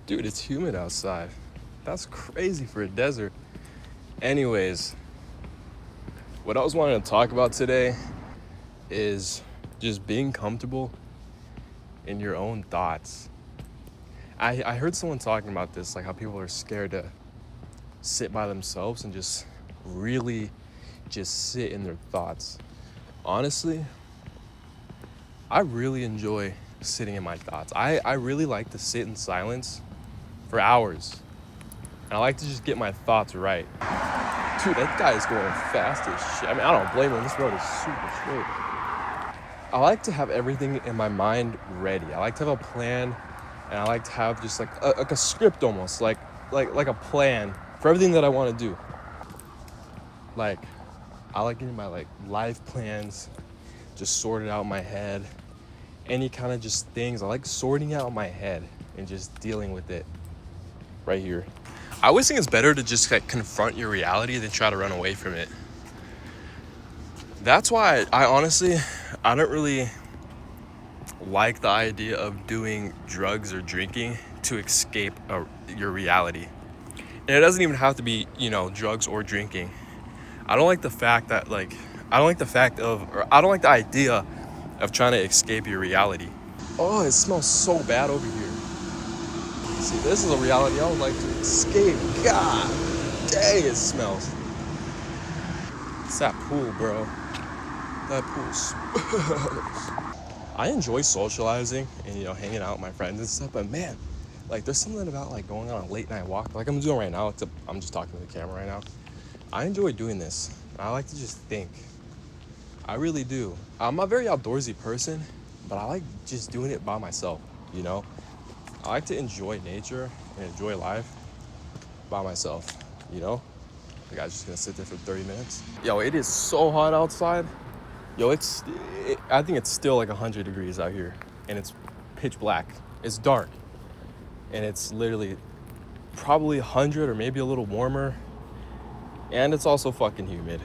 Dude, it's humid outside. That's crazy for a desert. Anyways, what I was wanting to talk about today is just being comfortable in your own thoughts. I heard someone talking about this, like how people are scared to sit by themselves and just really just sit in their thoughts. Honestly, I really enjoy sitting in my thoughts. I really like to sit in silence for hours. And I like to just get my thoughts right. Dude, that guy is going fast as shit. I mean, I don't blame him. This road is super straight. I like to have everything in my mind ready. I like to have a plan, and I like to have just like a script almost, like a plan for everything that I want to do. Like, I like getting my life plans just sorted out in my head. Any kind of just things. I like sorting out in my head and just dealing with it right here. I always think it's better to just confront your reality than try to run away from it. That's why I honestly don't really like the idea of doing drugs or drinking to escape your reality. And it doesn't even have to be, drugs or drinking. I don't like the idea of trying to escape your reality. Oh, it smells so bad over here. See, this is a reality I would like to escape. God dang, it smells. It's that pool, bro. That pool smells. I enjoy socializing and, hanging out with my friends and stuff, but man, there's something about going on a late night walk like I'm doing right now, except I'm just talking to the camera right now. I enjoy doing this. I like to just think. I really do. I'm a very outdoorsy person, but I like just doing it by myself, I like to enjoy nature and enjoy life by myself, Like, I'm just gonna sit there for 30 minutes. Yo, it is so hot outside. Yo, I think it's still 100 degrees out here, and it's pitch black. It's dark, and it's literally probably 100 or maybe a little warmer, and it's also fucking humid,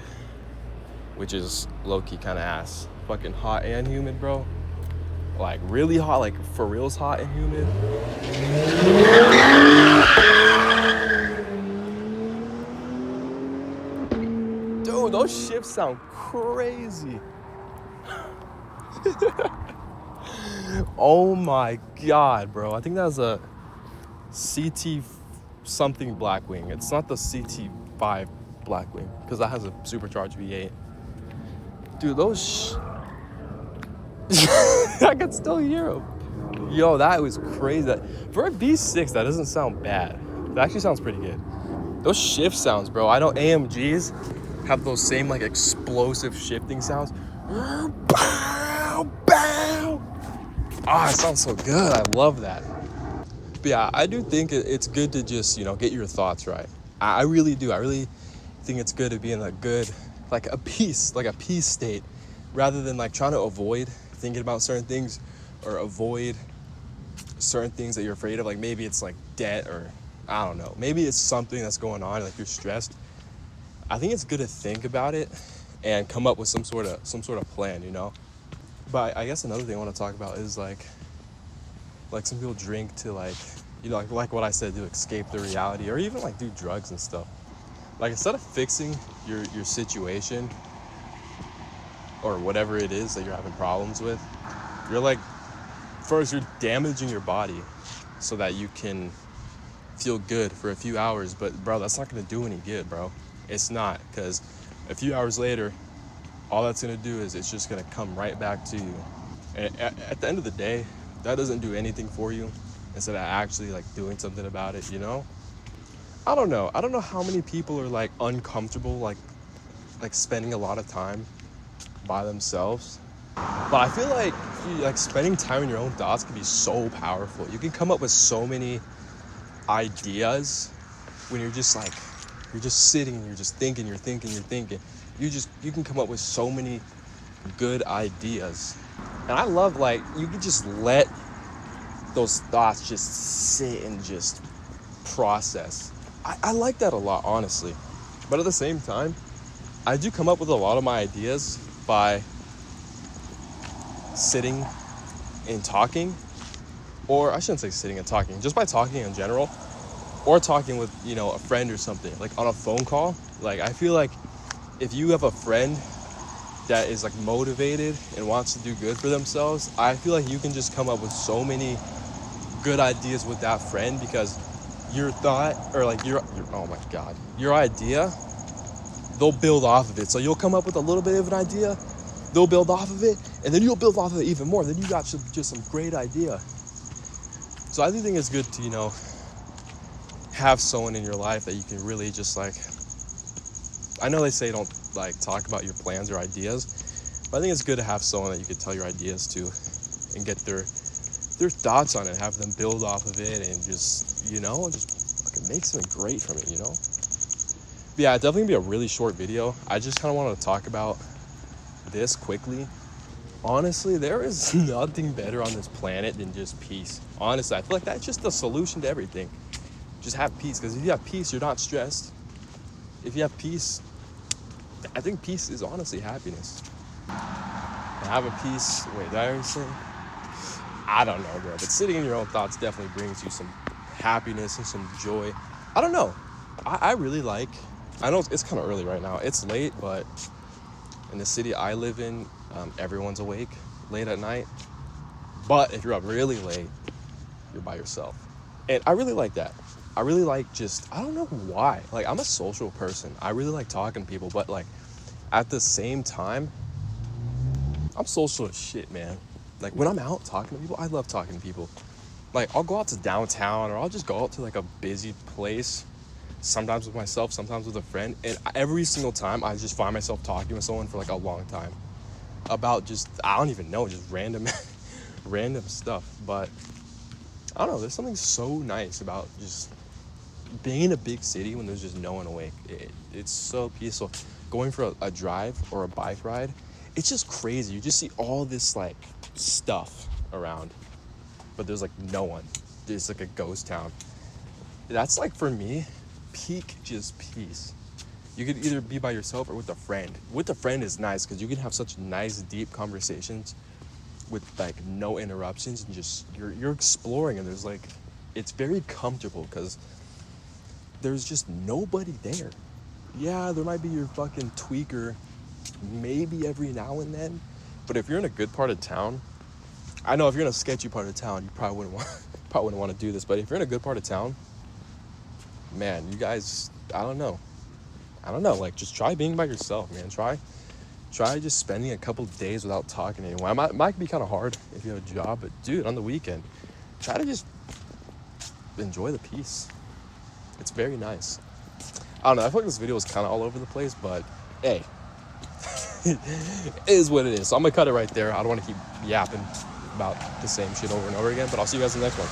which is low-key kind of ass. Fucking hot and humid, bro. Really hot, for reals hot and humid. Dude, those shifts sound crazy. Oh my god, bro. I think that was a CT something Blackwing. It's not the CT5 Blackwing, because that has a supercharged V8. Dude, those I can still hear them. Yo, that was crazy. For a V6, that doesn't sound bad. It actually sounds pretty good. Those shift sounds, bro. I know AMGs have those same explosive shifting sounds. Bow, bow. Ah, it sounds so good. I love that. But yeah, I do think it's good to just, get your thoughts right. I really do. I really think it's good to be in a good, a peace state, rather than trying to avoid thinking about certain things or avoid certain things that you're afraid of. Maybe it's debt, or I don't know. Maybe it's something that's going on, you're stressed. I think it's good to think about it and come up with some sort of plan, But I guess another thing I want to talk about is some people drink to like what I said, to escape the reality, or even do drugs and stuff. Instead of fixing your situation or whatever it is that you're having problems with, you're first you're damaging your body so that you can feel good for a few hours. But bro, that's not gonna do any good, bro. It's not, because a few hours later, all that's gonna do is it's just gonna come right back to you. And at the end of the day, that doesn't do anything for you, instead of actually doing something about it, I don't know how many people are uncomfortable spending a lot of time by themselves. But I feel spending time in your own thoughts can be so powerful. You can come up with so many ideas when you're just sitting and you're just thinking, you're thinking. You can come up with so many good ideas. And I love you can just let those thoughts just sit and just process. I like that a lot, honestly. But at the same time, I do come up with a lot of my ideas by sitting and talking or I shouldn't say sitting and talking, just by talking in general, or talking with, you know, a friend or something, like on a phone call. Like, I feel like if you have a friend that is like motivated and wants to do good for themselves, I feel like you can just come up with so many good ideas with that friend, because your thought, or like your oh my god, your idea, they'll build off of it. So you'll come up with a little bit of an idea, they'll build off of it, and then you'll build off of it even more. Then you got just some great idea. So I do think it's good to, you know, have someone in your life that you can really just like, I know they say don't like talk about your plans or ideas, but I think it's good to have someone that you can tell your ideas to and get their thoughts on it, have them build off of it, and just, you know, just fucking make something great from it, you know? But yeah, it's definitely gonna be a really short video. I just kind of wanted to talk about this quickly. Honestly, there is nothing better on this planet than just peace. Honestly, I feel like that's just the solution to everything. Just have peace, because if you have peace, you're not stressed. If you have peace, I think peace is honestly happiness. And having peace, wait, did I already say? I don't know, bro, but sitting in your own thoughts definitely brings you some happiness and some joy. I don't know. I really like, I know it's kind of early right now. It's late, but in the city I live in, everyone's awake late at night. But if you're up really late, you're by yourself. And I really like that. I really like just, I don't know why. Like, I'm a social person. I really like talking to people, but like at the same time, I'm social as shit, man. Like, when I'm out talking to people, I love talking to people. Like, I'll go out to downtown, or I'll just go out to like a busy place, sometimes with myself, sometimes with a friend, and every single time I just find myself talking with someone for like a long time about just, I don't even know, just random random stuff. But I don't know, there's something so nice about just being in a big city when there's just no one awake. It's so peaceful. Going for a drive or a bike ride, it's just crazy. You just see all this like stuff around, but there's like no one. There's like a ghost town. That's like, for me, peak just peace. You could either be by yourself or with a friend. With a friend is nice because you can have such nice deep conversations with like no interruptions, and just you're exploring, and there's like, it's very comfortable because there's just nobody there. Yeah, there might be your fucking tweaker maybe every now and then, but if you're in a good part of town, I know if you're in a sketchy part of town, you probably wouldn't want to do this, but if you're in a good part of town, man, you guys, I don't know, like, just try being by yourself, man. Try just spending a couple days without talking to anyone. It might be kind of hard if you have a job, but dude, on the weekend, try to just enjoy the peace. It's very nice. I don't know, I feel like this video is kind of all over the place, but hey, it is what it is. So I'm gonna cut it right there. I don't want to keep yapping about the same shit over and over again, but I'll see you guys in the next one.